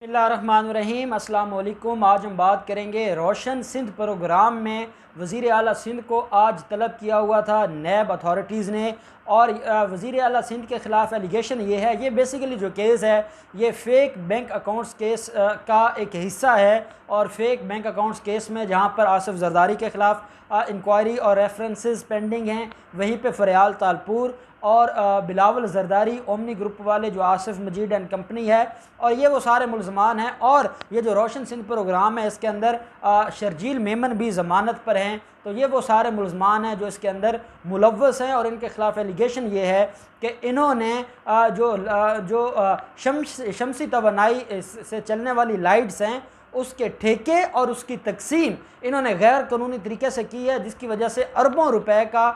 बिस्मिल्लाहिर्रहमानिर्रहीम। अस्सलाम वालेकुम। आज हम बात करेंगे रोशन सिंध प्रोग्राम में वज़ीर आला सिंध को आज तलब किया हुआ था नैब अथॉरिटीज़ ने, और वज़ीर आला सिंध के ख़िलाफ़ एलिगेशन ये है, ये बेसिकली जो केस है ये फ़ेक बैंक अकाउंट्स केस का एक हिस्सा है। और फेक बैंक अकाउंट्स केस में जहाँ पर आसिफ जरदारी के ख़िलाफ़ इंक्वायरी और रेफरेंसेस पेंडिंग हैं, वहीं पे फ़रियाल तालपुर और बिलावल जरदारी ओमनी ग्रुप वाले जो आसिफ मजीद एंड कंपनी है, और ये वो सारे मुलजमान हैं। और ये जो रोशन सिंध प्रोग्राम है इसके अंदर शर्जील मेमन भी ज़मानत पर हैं। तो ये वो सारे मुलजमान हैं जो इसके अंदर मुलव्वस हैं, और इनके ख़िलाफ़ एलिगेशन ये है कि इन्होंने शमसी तवानाई से चलने वाली लाइट्स हैं उसके ठेके और उसकी तकसीम इन्होंने गैर कानूनी तरीके से की है, जिसकी वजह से अरबों रुपए का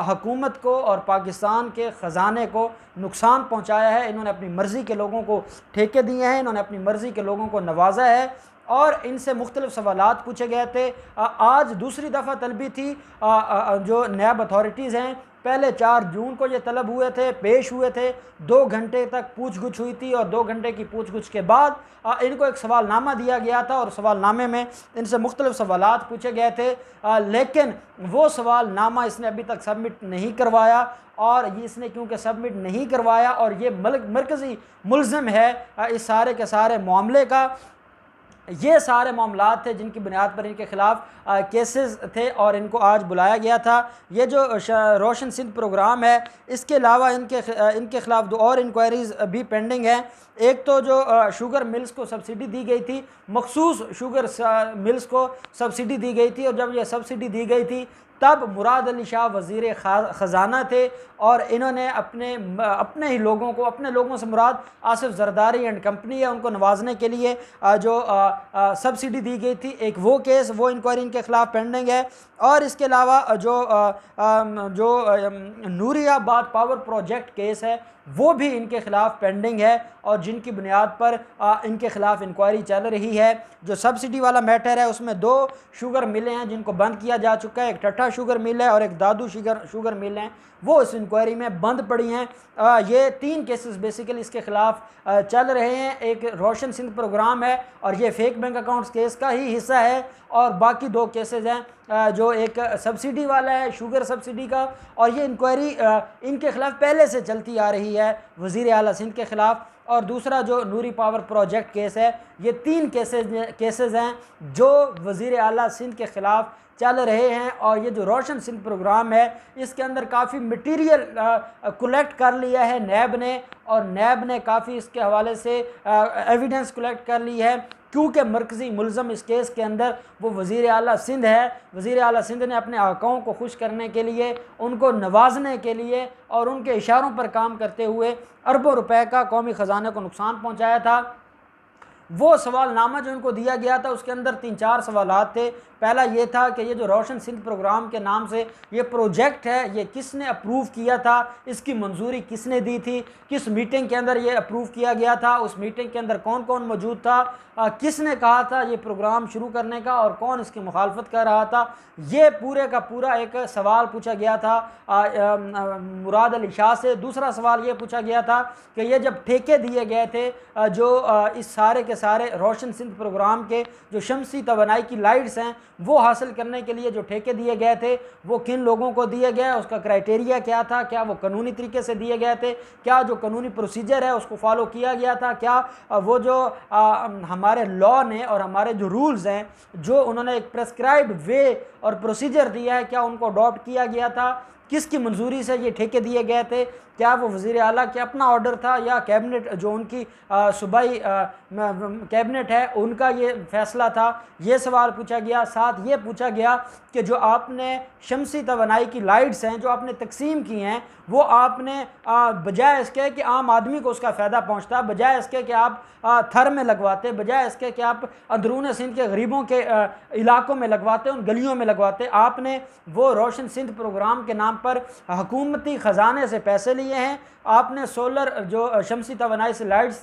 हुकूमत को और पाकिस्तान के ख़जाने को नुकसान पहुंचाया है। इन्होंने अपनी मर्ज़ी के लोगों को ठेके दिए हैं, इन्होंने अपनी मर्ज़ी के लोगों को नवाजा है, और इनसे मुख्तलिफ सवालात पूछे गए थे। आज दूसरी दफ़ा तलबी थी। जो नैब अथॉरिटीज़ हैं, पहले 4 जून को ये तलब हुए थे, पेश हुए थे, 2 घंटे तक पूछगछ हुई थी, और 2 घंटे की पूछगछ के बाद इनको एक सवालनामा दिया गया था, और सवालनामे में इनसे मुख्तलिफ सवालात पूछे गए थे। लेकिन वो सवालनामा इसने अभी तक सबमिट नहीं करवाया, और ये इसने क्योंकि सबमिट नहीं करवाया और ये मरकज़ी मुल्ज़िम है इस सारे के सारे मामले का, ये सारे मामलात थे जिनकी बुनियाद पर इनके ख़िलाफ़ केसेस थे और इनको आज बुलाया गया था। ये जो रोशन सिंध प्रोग्राम है, इसके अलावा इनके ख़िलाफ़ 2 और इंक्वायरीज़ भी पेंडिंग हैं। एक तो जो शुगर मिल्स को सब्सिडी दी गई थी, मखसूस शुगर मिल्स को सब्सिडी दी गई थी, और जब ये सब्सिडी दी गई थी तब मुराद अली शाह वज़ीर ख़जाना थे, और इन्होंने अपने ही लोगों को, अपने लोगों से मुराद आसिफ जरदारी एंड कंपनी है, उनको नवाजने के लिए जो सब्सिडी दी गई थी, एक वो केस, वो इंक्वायरी इनके ख़िलाफ़ पेंडिंग है। और इसके अलावा जो नूरियाबाद पावर प्रोजेक्ट केस है वो भी इनके ख़िलाफ़ पेंडिंग है, और जिनकी बुनियाद पर इनके ख़िलाफ़ इंक्वायरी चल रही है। जो सब्सिडी वाला मैटर है उसमें 2 शुगर मिलें हैं जिनको बंद किया जा चुका है, एक टट्टा शुगर मिल है और एक दादू शुगर मिल हैं, वो इस इंक्वायरी में बंद पड़ी हैं। ये 3 केसेस बेसिकली इसके ख़िलाफ़ चल रहे हैं। एक रोशन सिंध प्रोग्राम है, और ये फेक बैंक अकाउंट्स केस का ही हिस्सा है, और बाकी 2 केसेस हैं जो एक सब्सिडी वाला है, शुगर सब्सिडी का, और ये इंक्वायरी इनके ख़िलाफ़ पहले से चलती आ रही है वज़ीर आला सिंध के ख़िलाफ़। और दूसरा जो नूरी पावर प्रोजेक्ट केस है, ये 3 केसेस हैं जो वज़ीर आला सिंध के ख़िलाफ़ चल रहे हैं। और ये जो रोशन सिंध प्रोग्राम है इसके अंदर काफ़ी मटीरियल कलेक्ट कर लिया है नैब ने, और नैब ने काफ़ी इसके हवाले से एविडेंस कलेक्ट कर ली है, क्योंकि मरकज़ी मुल्ज़म इस केस के अंदर वो वज़ीर आला सिंध है। वज़ीर आला सिंध ने अपने आकाओं को खुश करने के लिए, उनको नवाजने के लिए और उनके इशारों पर काम करते हुए अरबों रुपए का कौमी ख़जाने को नुकसान पहुँचाया था। वो सवालनामा जो इनको दिया गया था उसके अंदर 3-4 सवालात थे। पहला ये था कि ये जो रोशन सिंध प्रोग्राम के नाम से ये प्रोजेक्ट है, ये किसने अप्रूव किया था, इसकी मंजूरी किसने दी थी, किस मीटिंग के अंदर ये अप्रूव किया गया था, उस मीटिंग के अंदर कौन कौन मौजूद था, किसने कहा था ये प्रोग्राम शुरू करने का, और कौन इसकी मुखालफत कर रहा था। ये पूरे का पूरा एक सवाल पूछा गया था मुराद अली शाह से। दूसरा सवाल ये पूछा गया था कि ये जब ठेके दिए गए थे जो इस सारे के सारे रोशन सिंध प्रोग्राम के जो शमसी तवानाई की लाइट्स हैं वो हासिल करने के लिए जो ठेके दिए गए थे वो किन लोगों को दिए गए, उसका क्राइटेरिया क्या था, क्या वो कानूनी तरीके से दिए गए थे, क्या जो कानूनी प्रोसीजर है उसको फॉलो किया गया था, क्या वो जो हमारे लॉ ने और हमारे जो रूल्स हैं जो उन्होंने एक प्रेस्क्राइब्ड वे और प्रोसीजर दिया है क्या उनको अडॉप्ट किया गया था, किसकी मंजूरी से ये ठेके दिए गए थे, क्या वो वज़ीर आला के अपना ऑर्डर था या कैबिनेट जो उनकी सूबाई कैबिनेट है उनका ये फ़ैसला था। ये सवाल पूछा गया। साथ ये पूछा गया कि जो आपने शमसी तवानाई की लाइट्स हैं जो आपने तकसीम की हैं वो आपने बजाय इसके कि आम आदमी को उसका फ़ायदा पहुंचता, बजाय इसके कि आप थर में लगवाते, बजाय इसके कि आप अंदरून सिंध के गरीबों के इलाकों में लगवाते, उन गलियों में लगवाते, आपने वो रोशन सिंध प्रोग्राम के नाम पर हुकूमती ख़जाने से पैसे लिए हैं। आपने सोलर जो शमसी तवानाई से लाइट्स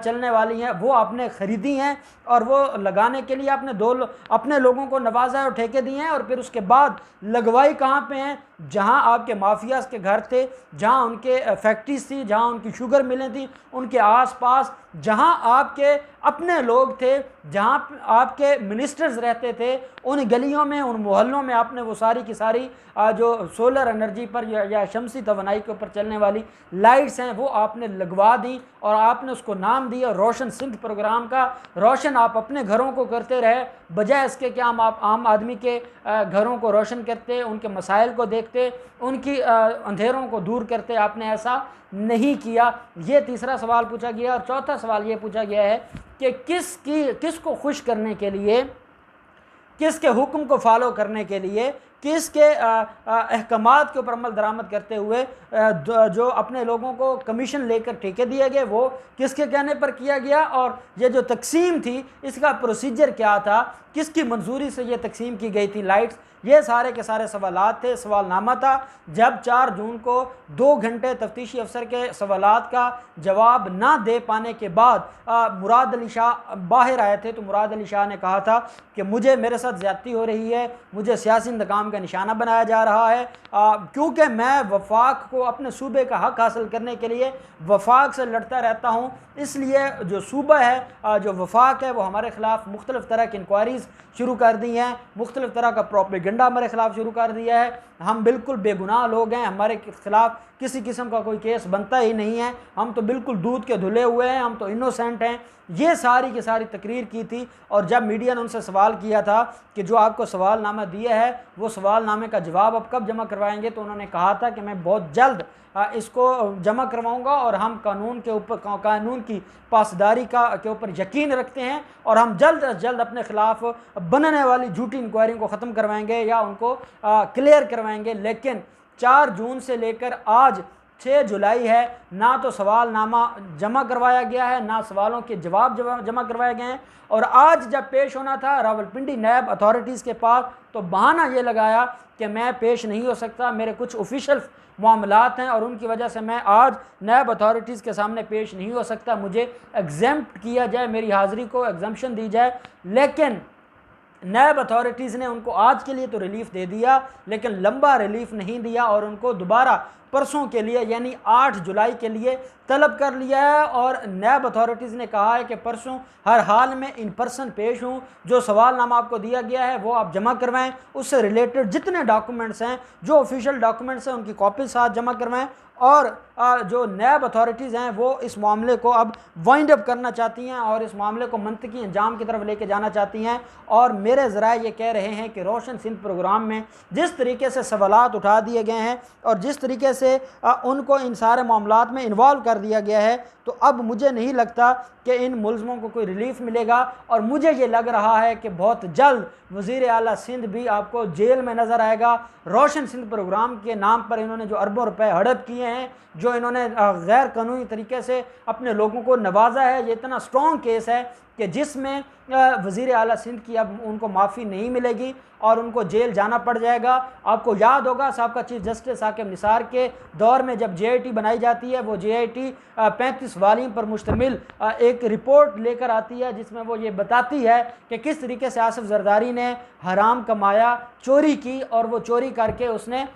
चलने वाली हैं वो आपने ख़रीदी हैं, और वो लगाने के लिए आपने अपने लोगों को नवाजा है और ठेके दिए हैं, और फिर उसके बाद लगवाई कहाँ पे हैं, जहाँ आपके माफियाज के घर थे, जहाँ उनके फैक्ट्रीज थी, जहाँ उनकी शुगर मिलें थी, उनके आसपास जहां आपके अपने लोग थे, जहां आपके मिनिस्टर्स रहते थे, उन गलियों में, उन मोहल्लों में आपने वो सारी की सारी जो सोलर एनर्जी पर या शमसी तवानाई के ऊपर चलने वाली लाइट्स हैं वो आपने लगवा दी और आपने उसको नाम दिया रोशन सिंध प्रोग्राम का। रोशन आप अपने घरों को करते रहे, बजाय इसके कि हम आप आम आदमी के घरों को रोशन करते, उनके मसाइल को देखते, उनकी अंधेरों को दूर करते, आपने ऐसा नहीं किया। ये तीसरा सवाल पूछा गया। और चौथा सवाल ये पूछा गया है कि किसको खुश करने के लिए, किसके हुक्म को फॉलो करने के लिए, किसके अहकामात के ऊपर अमल दरामद करते हुए जो अपने लोगों को कमीशन लेकर ठेके दिए गए वो किसके कहने पर किया गया, और ये जो तकसीम थी इसका प्रोसीजर क्या था, किसकी मंजूरी से ये तकसीम की गई थी लाइट्स। ये सारे के सारे सवालात थे, सवालनामा था। जब 4 जून को 2 घंटे तफ्तीशी अफसर के सवालात का जवाब ना दे पाने के बाद मुराद अली शाह बाहर आए थे, तो मुराद अली शाह ने कहा था कि मुझे मेरे साथ ज़्यादती हो रही है, मुझे सियासी इंतकाम का निशाना बनाया जा रहा है, क्योंकि मैं वफाक को अपने सूबे का हक हासिल करने के लिए वफाक से लड़ता रहता हूँ, इसलिए जो सूबा है, जो वफाक है, वो हमारे ख़िलाफ़ मुख्तलिफ़ तरह की इंक्वायरीज़ शुरू कर दी हैं, मुख्तलिफ़ तरह का प्रोपेगेंडा हमारे ख़िलाफ़ शुरू कर दिया है। हम बिल्कुल बेगुनाह लोग हैं, हमारे ख़िलाफ़ किसी किस्म का कोई केस बनता ही नहीं है, हम तो बिल्कुल दूध के धुले हुए हैं, हम तो इनोसेंट हैं। ये सारी की सारी तकरीर की थी। और जब मीडिया ने उनसे सवाल किया था कि जो आपको सवालनामा दिया है वो सवालनामे का जवाब आप कब जमा करवाएंगे, तो उन्होंने कहा था कि मैं बहुत जल्द इसको जमा करवाऊंगा और हम कानून के ऊपर, कानून की पासदारी के ऊपर यकीन रखते हैं और हम जल्द अज जल्द अपने ख़िलाफ़ बनने वाली झूठी इंक्वायरी को ख़त्म करवाएंगे या उनको क्लियर करवाएंगे। लेकिन 4 जून से लेकर आज 6 जुलाई है, ना तो सवालनामा जमा करवाया गया है, ना सवालों के जवाब जमा करवाए गए हैं। और आज जब पेश होना था रावलपिंडी नैब अथॉरिटीज़ के पास, तो बहाना ये लगाया कि मैं पेश नहीं हो सकता, मेरे कुछ ऑफिशियल मामलात हैं और उनकी वजह से मैं आज नैब अथॉरिटीज़ के सामने पेश नहीं हो सकता, मुझे एग्जेम्प्ट किया जाए, मेरी हाज़िरी को एग्जम्पशन दी जाए। लेकिन नैब अथॉरिटीज़ ने उनको आज के लिए तो रिलीफ़ दे दिया, लेकिन लंबा रिलीफ़ नहीं दिया और उनको दोबारा परसों के लिए यानी 8 जुलाई के लिए तलब कर लिया है। और नैब अथॉरिटीज़ ने कहा है कि परसों हर हाल में इन पर्सन पेश हूँ, जो सवालनामा आपको दिया गया है वो आप जमा करवाएं, उससे रिलेटेड जितने डॉक्यूमेंट्स हैं, जो ऑफिशियल डॉक्यूमेंट्स हैं, उनकी कॉपी साथ जमा करवाएं। और जो नैब अथॉरिटीज़ हैं वो इस मामले को अब वाइंड अप करना चाहती हैं और इस मामले को मंतकी अंजाम की तरफ लेके जाना चाहती हैं। और मेरे ज़राए ये कह रहे हैं कि रोशन सिंध प्रोग्राम में जिस तरीके से सवालात उठा दिए गए हैं और जिस तरीके से उनको इन सारे मामलात में इन्वॉल्व कर दिया गया है, तो अब मुझे नहीं लगता कि इन मुल्ज़मों को कोई रिलीफ़ मिलेगा। और मुझे ये लग रहा है कि बहुत जल्द वज़ीर आला सिंध भी आपको जेल में नज़र आएगा। रोशन सिंध प्रोग्राम के नाम पर इन्होंने जो अरबों रुपए हड़प किए हैं, जो इन्होंने गैर कानूनी तरीके से अपने लोगों को नवाजा है, ये इतना स्ट्रॉन्ग केस है कि जिसमें वज़ीर आला सिंध की अब उनको माफ़ी नहीं मिलेगी और उनको जेल जाना पड़ जाएगा। आपको याद होगा साबका चीफ जस्टिस साकिब निसार के दौर में जब JIT बनाई जाती है, वो JIT 35 वालीम पर मुश्तमिल एक रिपोर्ट लेकर आती है जिसमें वो ये बताती है कि किस तरीके से आसिफ जरदारी ने हराम कमाया, चोरी की और वो चोरी करके उसने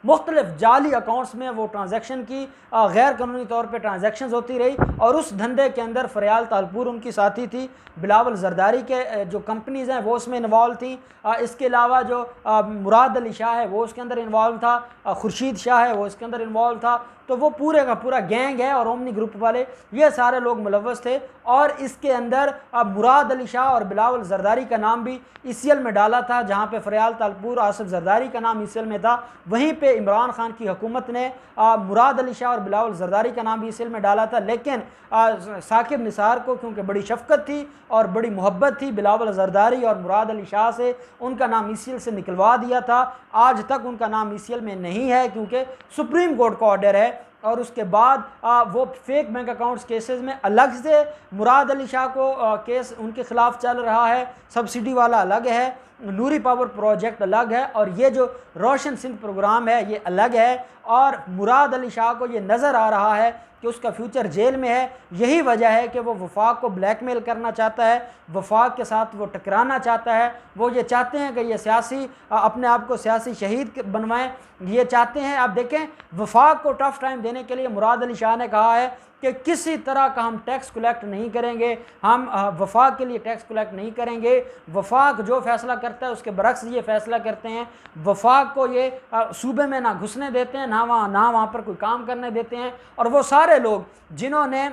मुख्तलिफ जाली अकाउंट्स में वो ट्रांजैक्शन की, गैर कानूनी तौर पे ट्रांजैक्शंस होती रही। और उस धंधे के अंदर फरियाल तालपुर उनकी साथी थी, बिलावल जरदारी के जो कंपनीज़ हैं वो उसमें इन्वॉल्व थी, इसके अलावा जो मुराद अली शाह है वो उसके अंदर इन्वॉल्व था, खुर्शीद शाह है वो इसके अंदर इन्वॉल्व था। तो वो पूरे का पूरा गैंग है और ओमनी ग्रुप वाले ये सारे लोग मुलव्वस थे। और इसके अंदर मुराद अली शाह और बिलावल जरदारी का नाम भी ECL में डाला था, जहाँ पे फरियाल तालपुर आसिफ जरदारी का नाम ECL में था। वहीं पे इमरान खान की हुकूमत ने मुराद अली शाह और बिलावल जरदारी का नाम भी ECL में डाला था। लेकिन साकिब निसार को क्योंकि बड़ी शफकत थी और बड़ी मोहब्बत थी बिलावल जरदारी और मुराद अली शाह से, उनका नाम ECL से निकलवा दिया था। आज तक उनका नाम ECL में नहीं है क्योंकि सुप्रीम कोर्ट का ऑर्डर है। और उसके बाद वो फेक बैंक अकाउंट्स केसेस में अलग से मुराद अली शाह को केस उनके ख़िलाफ़ चल रहा है, सब्सिडी वाला अलग है, नूरी पावर प्रोजेक्ट अलग है और ये जो रोशन सिंध प्रोग्राम है ये अलग है। और मुराद अली शाह को ये नज़र आ रहा है कि उसका फ्यूचर जेल में है। यही वजह है कि वो वफाक को ब्लैकमेल करना चाहता है, वफाक के साथ वो टकराना चाहता है। वो ये चाहते हैं कि ये सियासी अपने आप को सियासी शहीद बनवाएं, ये चाहते हैं। आप देखें वफाक को टफ टाइम देने देने के लिए मुराद अली शाह ने कहा है कि किसी तरह का हम टैक्स कलेक्ट नहीं करेंगे, हम वफाक के लिए टैक्स कलेक्ट नहीं करेंगे। वफाक जो फैसला करता है उसके बरक्स ये फैसला करते हैं। वफाक को ये सूबे में ना घुसने देते हैं, ना वहाँ पर कोई काम करने देते हैं। और वो सारे लोग जिन्होंने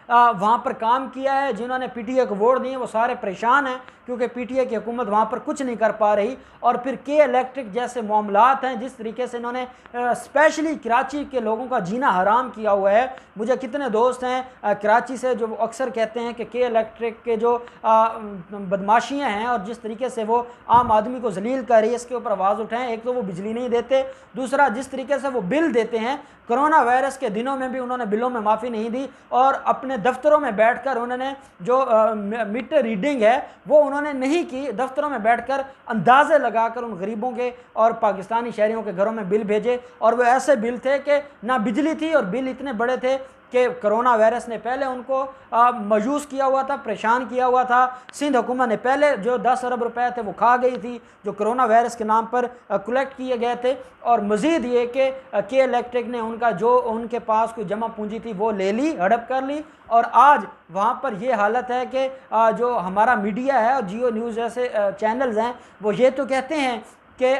वहाँ पर काम किया है, जिन्होंने पीटीए को वोट दिए, वो सारे परेशान हैं क्योंकि पीटीए की हुकूमत वहाँ पर कुछ नहीं कर पा रही। और फिर के इलेक्ट्रिक जैसे मामलात हैं, जिस तरीके से इन्होंने स्पेशली कराची के लोगों का जीना हराम किया हुआ है। मुझे कितने दोस्त हैं कराची से जो अक्सर कहते हैं कि के इलेक्ट्रिक के जो बदमाशियाँ हैं और जिस तरीके से वो आम आदमी को जलील कर रही है, इसके ऊपर आवाज़ उठाएं। एक तो वो बिजली नहीं देते, दूसरा जिस तरीके से वो बिल देते हैं, कोरोना वायरस के दिनों में भी उन्होंने बिलों में माफ़ी नहीं दी और अपने दफ्तरों में बैठकर उन्होंने जो मीटर रीडिंग है वो उन्होंने नहीं की। दफ्तरों में बैठकर अंदाजे लगाकर उन गरीबों के और पाकिस्तानी शहरियों के घरों में बिल भेजे, और वो ऐसे बिल थे कि ना बिजली थी और बिल इतने बड़े थे कि कोरोना वायरस ने पहले उनको मायूस किया हुआ था, परेशान किया हुआ था। सिंध हुकूमत ने पहले जो 10 अरब रुपए थे वो खा गई थी, जो कोरोना वायरस के नाम पर कलेक्ट किए गए थे। और मज़ीद ये कि के इलेक्ट्रिक ने उनका जो उनके पास कोई जमा पूंजी थी वो ले ली, हड़प कर ली। और आज वहाँ पर ये हालत है कि जो हमारा मीडिया है और जियो न्यूज़ जैसे चैनल्स हैं वो ये तो कहते हैं कि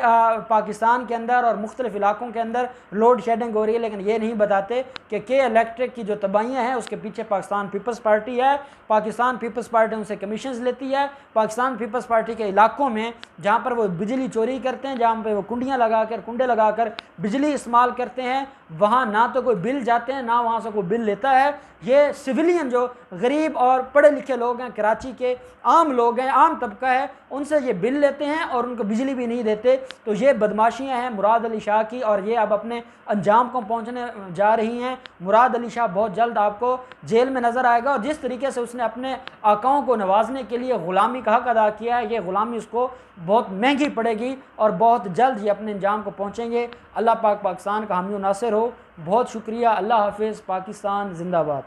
पाकिस्तान के अंदर और मुख्तलिफ़ इलाकों के अंदर लोड शेडिंग हो रही है, लेकिन ये नहीं बताते कि के इलेक्ट्रिक की जो तबाहियाँ हैं उसके पीछे पाकिस्तान पीपल्स पार्टी है। पाकिस्तान पीपल्स पार्टी उनसे कमीशंस लेती है। पाकिस्तान पीपल्स पार्टी के इलाकों में जहाँ पर वो बिजली चोरी करते हैं, जहाँ पर वो कुंडे लगाकर बिजली इस्तेमाल करते हैं, वहाँ ना तो कोई बिल जाते हैं, ना वहाँ से कोई बिल लेता है। ये सिविलियन जो गरीब और पढ़े लिखे लोग हैं, कराची के आम लोग हैं, आम तबका है, उनसे ये बिल लेते हैं और उनको बिजली भी नहीं देते। तो ये बदमाशियाँ हैं मुराद अली शाह की और ये अब अपने अंजाम को पहुँचने जा रही हैं। मुराद अली शाह बहुत जल्द आपको जेल में नज़र आएगा और जिस तरीके से उसने अपने आकाओं को नवाजने के लिए ग़ुलामी का हक अदा किया है, ये ग़ुलामी उसको बहुत महंगी पड़ेगी और बहुत जल्द ये अपने अंजाम को पहुँचेंगे। अल्लाह पाक पाकिस्तान का हामी नासिर हो। बहुत शुक्रिया। अल्लाह हाफिज़। पाकिस्तान जिंदाबाद।